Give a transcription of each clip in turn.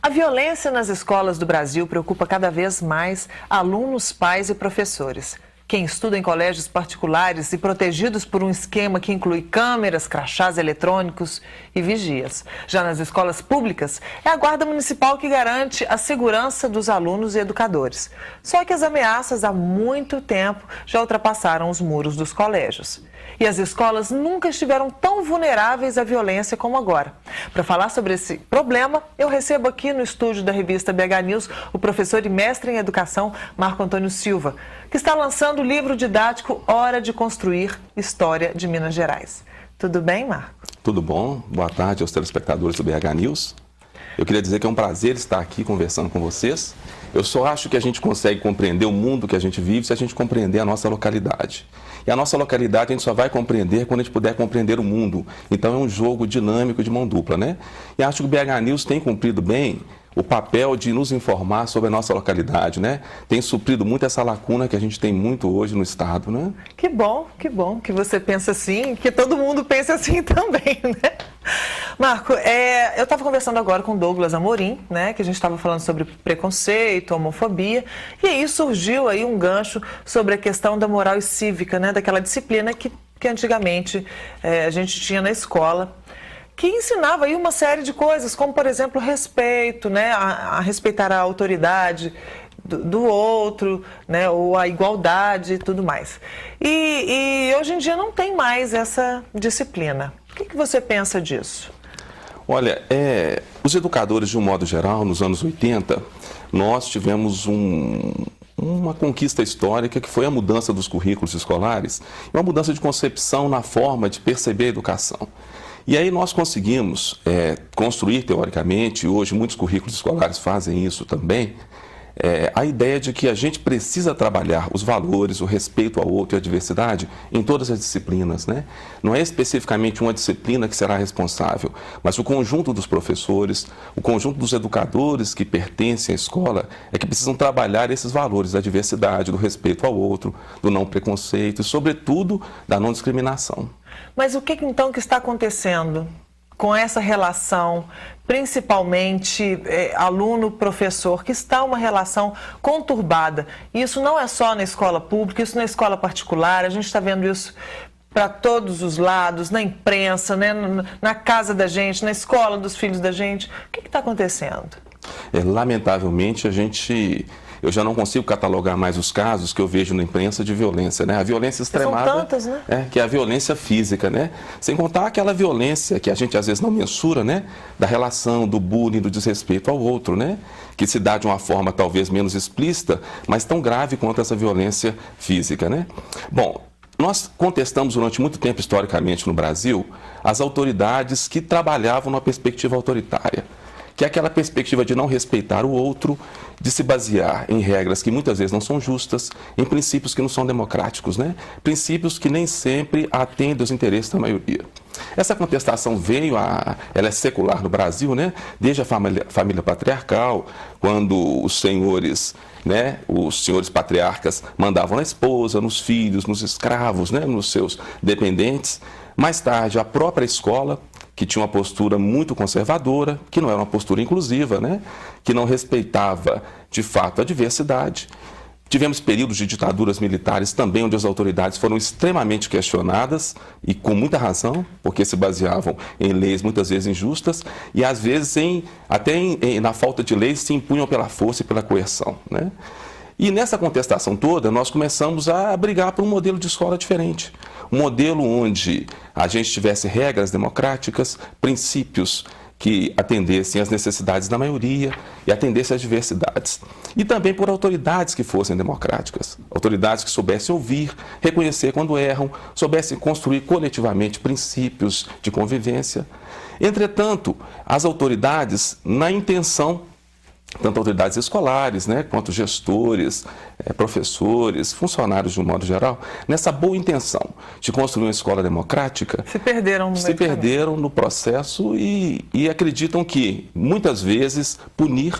A violência nas escolas do Brasil preocupa cada vez mais alunos, pais e professores. Quem estuda em colégios particulares e protegidos por um esquema que inclui câmeras, crachás eletrônicos e vigias. Já nas escolas públicas, é a Guarda Municipal que garante a segurança dos alunos e educadores. Só que as ameaças há muito tempo já ultrapassaram os muros dos colégios. E as escolas nunca estiveram tão vulneráveis à violência como agora. Para falar sobre esse problema, eu recebo aqui no estúdio da revista BH News o professor e mestre em educação Marco Antônio Silva, que está lançando o livro didático Hora de Construir História de Minas Gerais. Tudo bem, Marco? Tudo bom? Boa tarde aos telespectadores do BH News. Eu queria dizer que é um prazer estar aqui conversando com vocês. Eu só acho que a gente consegue compreender o mundo que a gente vive se a gente compreender a nossa localidade. E a nossa localidade a gente só vai compreender quando a gente puder compreender o mundo. Então é um jogo dinâmico de mão dupla, né? E acho que o BH News tem cumprido bem o papel de nos informar sobre a nossa localidade, né? Tem suprido muito essa lacuna que a gente tem muito hoje no estado, né? Que bom que você pensa assim, que todo mundo pensa assim também, né? Marco, eu estava conversando agora com o Douglas Amorim, né, que a gente estava falando sobre preconceito, homofobia, e aí surgiu aí um gancho sobre a questão da moral e cívica, né, daquela disciplina que antigamente a gente tinha na escola, que ensinava aí uma série de coisas, como, por exemplo, respeito, né, a respeitar a autoridade do outro, né, ou a igualdade e tudo mais. E hoje em dia não tem mais essa disciplina. O que você pensa disso? Olha, os educadores, de um modo geral, nos anos 80, nós tivemos uma conquista histórica que foi a mudança dos currículos escolares, uma mudança de concepção na forma de perceber a educação. E aí nós conseguimos construir, teoricamente, e hoje muitos currículos escolares fazem isso também, a ideia de que a gente precisa trabalhar os valores, o respeito ao outro e a diversidade em todas as disciplinas, né? Não é especificamente uma disciplina que será responsável, mas o conjunto dos professores, o conjunto dos educadores que pertencem à escola é que precisam trabalhar esses valores da diversidade, do respeito ao outro, do não preconceito e, sobretudo, da não discriminação. Mas o que então que está acontecendo com essa relação, principalmente aluno-professor, que está uma relação conturbada? E isso não é só na escola pública, isso na escola particular, a gente está vendo isso para todos os lados, na imprensa, né, na casa da gente, na escola dos filhos da gente. O que está acontecendo? Lamentavelmente, eu já não consigo catalogar mais os casos que eu vejo na imprensa de violência, né? A violência extremada, são tantas, né? Que é a violência física, né? Sem contar aquela violência que a gente às vezes não mensura, né? Da relação, do bullying, do desrespeito ao outro, né? Que se dá de uma forma talvez menos explícita, mas tão grave quanto essa violência física, né? Bom, nós contestamos durante muito tempo, historicamente, no Brasil, as autoridades que trabalhavam numa perspectiva autoritária, que é aquela perspectiva de não respeitar o outro, de se basear em regras que muitas vezes não são justas, em princípios que não são democráticos, né? Princípios que nem sempre atendem os interesses da maioria. Essa contestação ela é secular no Brasil, né? Desde a família patriarcal, quando os senhores patriarcas mandavam na esposa, nos filhos, nos escravos, né? Nos seus dependentes. Mais tarde, a própria escola, que tinha uma postura muito conservadora, que não era uma postura inclusiva, né? Que não respeitava, de fato, a diversidade. Tivemos períodos de ditaduras militares também, onde as autoridades foram extremamente questionadas, e com muita razão, porque se baseavam em leis muitas vezes injustas, e às vezes na falta de leis se impunham pela força e pela coerção, né? E nessa contestação toda, nós começamos a brigar por um modelo de escola diferente. Um modelo onde a gente tivesse regras democráticas, princípios que atendessem às necessidades da maioria e atendessem às diversidades. E também por autoridades que fossem democráticas. Autoridades que soubessem ouvir, reconhecer quando erram, soubessem construir coletivamente princípios de convivência. Entretanto, as autoridades, na intenção, tanto autoridades escolares, né, quanto gestores, professores, funcionários de um modo geral, nessa boa intenção de construir uma escola democrática, se perderam no processo e acreditam que, muitas vezes, punir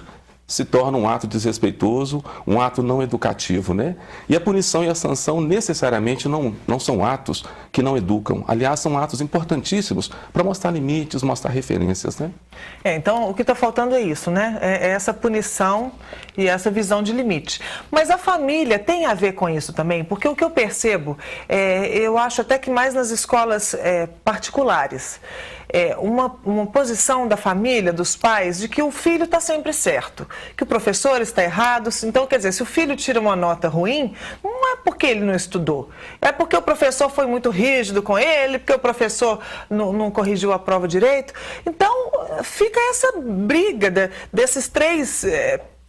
se torna um ato desrespeitoso, um ato não educativo, né? E a punição e a sanção necessariamente não são atos que não educam. Aliás, são atos importantíssimos para mostrar limites, mostrar referências, né? Então, o que está faltando é isso, né? É essa punição e essa visão de limite. Mas a família tem a ver com isso também, porque o que eu percebo, eu acho até que mais nas escolas particulares, uma posição da família, dos pais, de que o filho está sempre certo, que o professor está errado. Então, quer dizer, se o filho tira uma nota ruim, não é porque ele não estudou, é porque o professor foi muito rígido com ele, porque o professor não corrigiu a prova direito. Então, fica essa briga desses três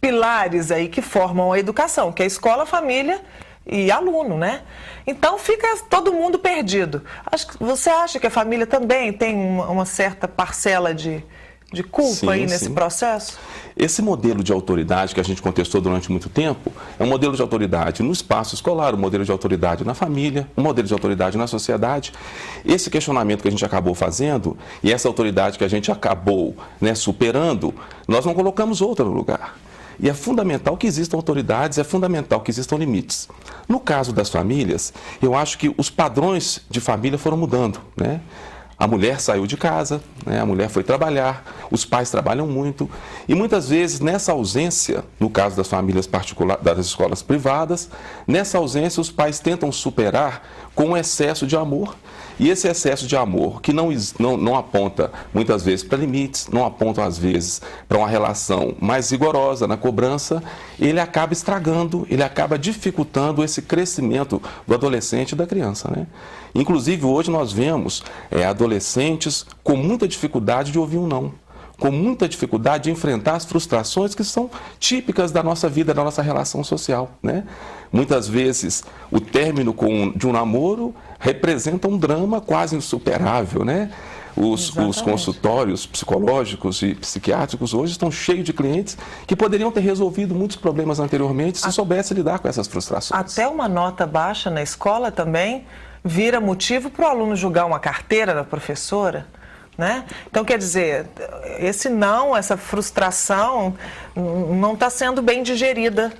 pilares aí que formam a educação, que é a escola, a família e aluno, né? Então fica todo mundo perdido. Você acha que a família também tem uma certa parcela de culpa aí nesse processo? Esse modelo de autoridade que a gente contestou durante muito tempo é um modelo de autoridade no espaço escolar, um modelo de autoridade na família, um modelo de autoridade na sociedade. Esse questionamento que a gente acabou fazendo e essa autoridade que a gente acabou, né, superando, nós não colocamos outra no lugar. E é fundamental que existam autoridades, é fundamental que existam limites. No caso das famílias, eu acho que os padrões de família foram mudando, né? A mulher saiu de casa, né? A mulher foi trabalhar, os pais trabalham muito e muitas vezes nessa ausência, no caso das famílias particulares, das escolas privadas, nessa ausência os pais tentam superar com um excesso de amor. E esse excesso de amor, que não aponta muitas vezes para limites, não aponta às vezes para uma relação mais rigorosa na cobrança, ele acaba estragando, ele acaba dificultando esse crescimento do adolescente e da criança, né? Inclusive, hoje nós vemos adolescentes com muita dificuldade de ouvir um não, com muita dificuldade de enfrentar as frustrações que são típicas da nossa vida, da nossa relação social, né? Muitas vezes, o término de um namoro representa um drama quase insuperável, né? Os consultórios psicológicos e psiquiátricos hoje estão cheios de clientes que poderiam ter resolvido muitos problemas anteriormente se soubesse lidar com essas frustrações. Até uma nota baixa na escola também vira motivo para o aluno julgar uma carteira da professora, né? Então, quer dizer, essa frustração não está sendo bem digerida,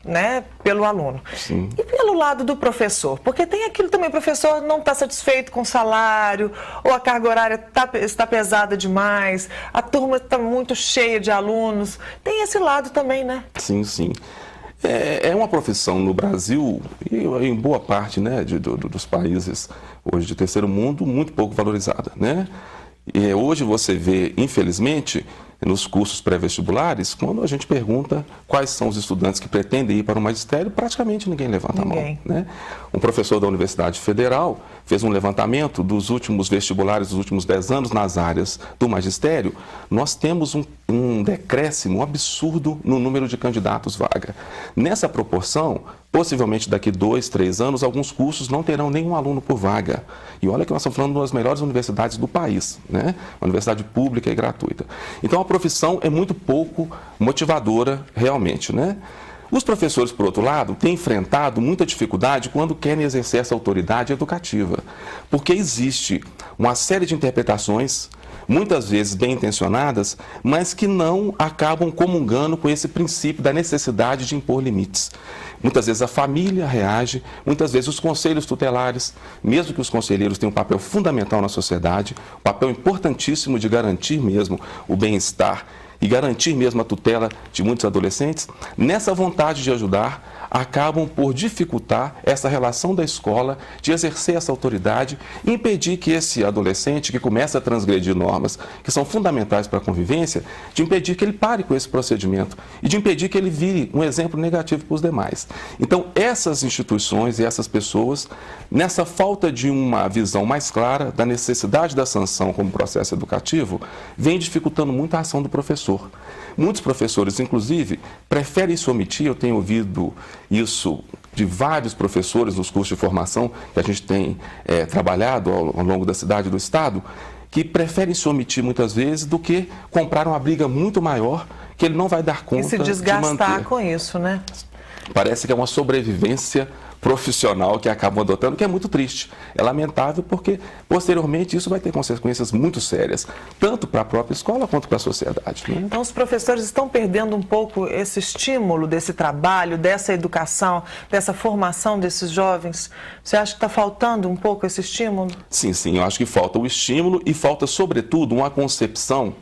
né, pelo aluno. Sim. E pelo lado do professor? Porque tem aquilo também, o professor não está satisfeito com o salário, ou a carga horária está pesada demais, a turma está muito cheia de alunos. Tem esse lado também, né? Sim, sim. É uma profissão no Brasil e em boa parte, né, dos países hoje de terceiro mundo muito pouco valorizada, né? E hoje você vê, infelizmente, nos cursos pré-vestibulares, quando a gente pergunta quais são os estudantes que pretendem ir para o magistério, praticamente ninguém levanta a mão, né? Um professor da Universidade Federal fez um levantamento dos últimos vestibulares dos últimos 10 anos nas áreas do magistério. Nós temos um decréscimo absurdo no número de candidatos vaga. Nessa proporção, possivelmente daqui 2, 3 anos, alguns cursos não terão nenhum aluno por vaga. E olha que nós estamos falando de uma das melhores universidades do país, né? Uma universidade pública e gratuita. Então a profissão é muito pouco motivadora realmente, né? Os professores, por outro lado, têm enfrentado muita dificuldade quando querem exercer essa autoridade educativa, porque existe uma série de interpretações, muitas vezes bem intencionadas, mas que não acabam comungando com esse princípio da necessidade de impor limites. Muitas vezes a família reage, muitas vezes os conselhos tutelares, mesmo que os conselheiros tenham um papel fundamental na sociedade, um papel importantíssimo de garantir mesmo o bem-estar e garantir mesmo a tutela de muitos adolescentes, nessa vontade de ajudar, acabam por dificultar essa relação da escola de exercer essa autoridade e impedir que esse adolescente que começa a transgredir normas que são fundamentais para a convivência, de impedir que ele pare com esse procedimento e de impedir que ele vire um exemplo negativo para os demais. Então, essas instituições e essas pessoas, nessa falta de uma visão mais clara da necessidade da sanção como processo educativo, vem dificultando muito a ação do professor. Muitos professores, inclusive, preferem se omitir. Eu tenho ouvido isso de vários professores nos cursos de formação que a gente tem trabalhado ao longo da cidade e do estado, que preferem se omitir muitas vezes do que comprar uma briga muito maior que ele não vai dar conta de manter. E se desgastar com isso, né? Parece que é uma sobrevivência profissional que acabam adotando, que é muito triste. É lamentável porque, posteriormente, isso vai ter consequências muito sérias, tanto para a própria escola quanto para a sociedade, né? Então, os professores estão perdendo um pouco esse estímulo desse trabalho, dessa educação, dessa formação desses jovens? Você acha que está faltando um pouco esse estímulo? Sim, eu acho que falta o estímulo e falta, sobretudo, uma concepção.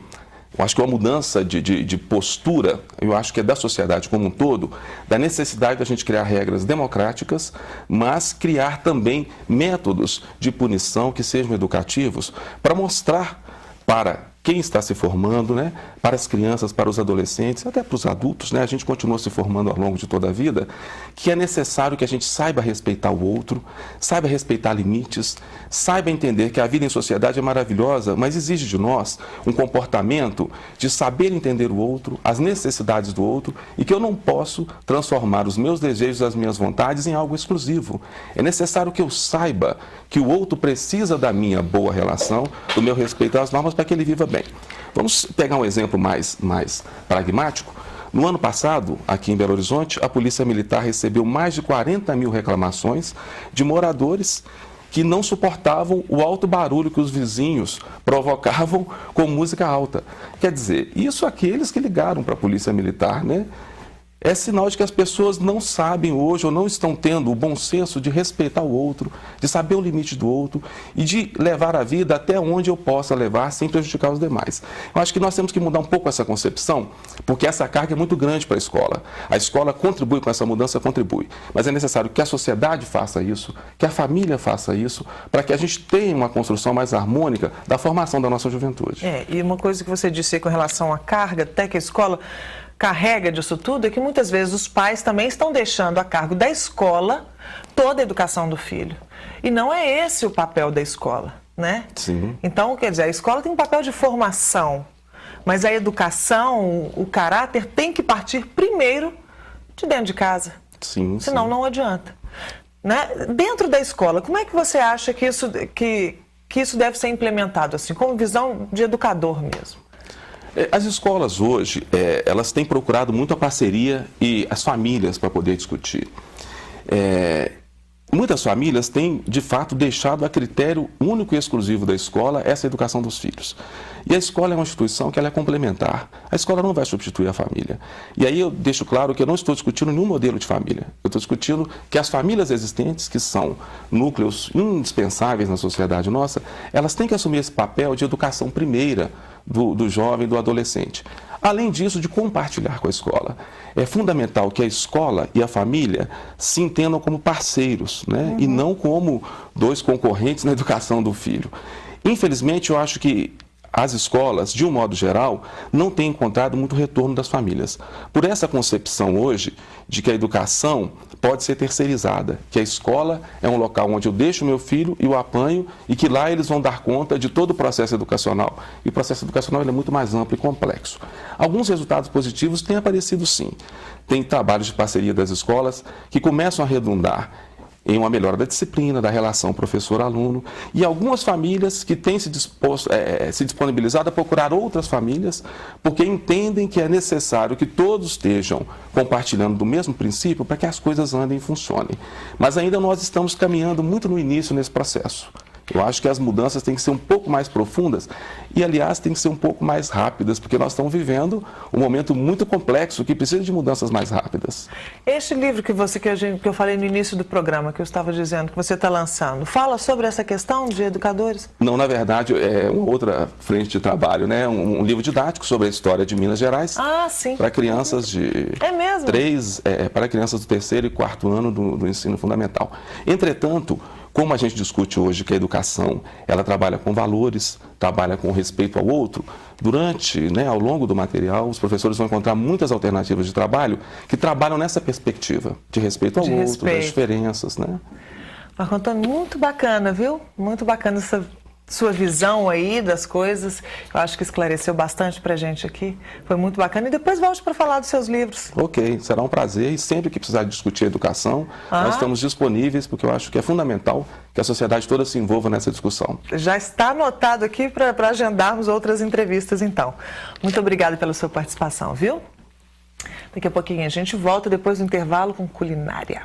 Eu acho que uma mudança de postura, eu acho que é da sociedade como um todo, da necessidade da gente criar regras democráticas, mas criar também métodos de punição que sejam educativos para mostrar para quem está se formando, né, para as crianças, para os adolescentes, até para os adultos, né, a gente continua se formando ao longo de toda a vida, que é necessário que a gente saiba respeitar o outro, saiba respeitar limites, saiba entender que a vida em sociedade é maravilhosa, mas exige de nós um comportamento de saber entender o outro, as necessidades do outro, e que eu não posso transformar os meus desejos, as minhas vontades em algo exclusivo. É necessário que eu saiba que o outro precisa da minha boa relação, do meu respeito às normas para que ele viva bem. Vamos pegar um exemplo mais pragmático. No ano passado, aqui em Belo Horizonte, a Polícia Militar recebeu mais de 40 mil reclamações de moradores que não suportavam o alto barulho que os vizinhos provocavam com música alta. Quer dizer, isso aqueles que ligaram para a Polícia Militar, né? É sinal de que as pessoas não sabem hoje ou não estão tendo o bom senso de respeitar o outro, de saber o limite do outro e de levar a vida até onde eu possa levar sem prejudicar os demais. Eu acho que nós temos que mudar um pouco essa concepção, porque essa carga é muito grande para a escola. A escola contribui com essa mudança, contribui. Mas é necessário que a sociedade faça isso, que a família faça isso, para que a gente tenha uma construção mais harmônica da formação da nossa juventude. E uma coisa que você disse com relação à carga, até que a escola carrega disso tudo, é que muitas vezes os pais também estão deixando a cargo da escola toda a educação do filho. E não é esse o papel da escola, né? Sim. Então, quer dizer, a escola tem um papel de formação, mas a educação, o caráter tem que partir primeiro de dentro de casa. Sim. Senão não adianta. Né? Dentro da escola, como é que você acha que isso deve ser implementado, assim, como visão de educador mesmo? As escolas hoje, elas têm procurado muito a parceria e as famílias para poder discutir. Muitas famílias têm, de fato, deixado a critério único e exclusivo da escola essa educação dos filhos. E a escola é uma instituição que ela é complementar. A escola não vai substituir a família. E aí eu deixo claro que eu não estou discutindo nenhum modelo de família. Eu estou discutindo que as famílias existentes, que são núcleos indispensáveis na sociedade nossa, elas têm que assumir esse papel de educação primeira do jovem, do adolescente. Além disso, de compartilhar com a escola. É fundamental que a escola e a família se entendam como parceiros, né? E não como dois concorrentes na educação do filho. Infelizmente, eu acho que as escolas, de um modo geral, não têm encontrado muito retorno das famílias. Por essa concepção hoje de que a educação pode ser terceirizada, que a escola é um local onde eu deixo meu filho e o apanho e que lá eles vão dar conta de todo o processo educacional. E o processo educacional é muito mais amplo e complexo. Alguns resultados positivos têm aparecido sim. Tem trabalhos de parceria das escolas que começam a redundar em uma melhora da disciplina, da relação professor-aluno, e algumas famílias que têm se disponibilizado a procurar outras famílias, porque entendem que é necessário que todos estejam compartilhando do mesmo princípio para que as coisas andem e funcionem. Mas ainda nós estamos caminhando muito no início nesse processo. Eu acho que as mudanças têm que ser um pouco mais profundas e, aliás, têm que ser um pouco mais rápidas, porque nós estamos vivendo um momento muito complexo que precisa de mudanças mais rápidas. Este livro que eu falei no início do programa, que eu estava dizendo, que você está lançando, fala sobre essa questão de educadores? Não, na verdade, é uma outra frente de trabalho, né? Um livro didático sobre a história de Minas Gerais. Ah, sim. Para crianças de... É mesmo? Para crianças do 3º e 4º ano do ensino fundamental. Entretanto, como a gente discute hoje que a educação, ela trabalha com valores, trabalha com respeito ao outro, ao longo do material, os professores vão encontrar muitas alternativas de trabalho que trabalham nessa perspectiva de respeito ao outro, das diferenças, né? Marco Antônio, muito bacana, viu? Muito bacana essa sua visão aí das coisas. Eu acho que esclareceu bastante pra gente aqui. Foi muito bacana. E depois volte para falar dos seus livros. Ok, será um prazer. E sempre que precisar discutir educação, nós estamos disponíveis, porque eu acho que é fundamental que a sociedade toda se envolva nessa discussão. Já está anotado aqui para agendarmos outras entrevistas, então. Muito obrigada pela sua participação, viu? Daqui a pouquinho a gente volta depois do intervalo com culinária.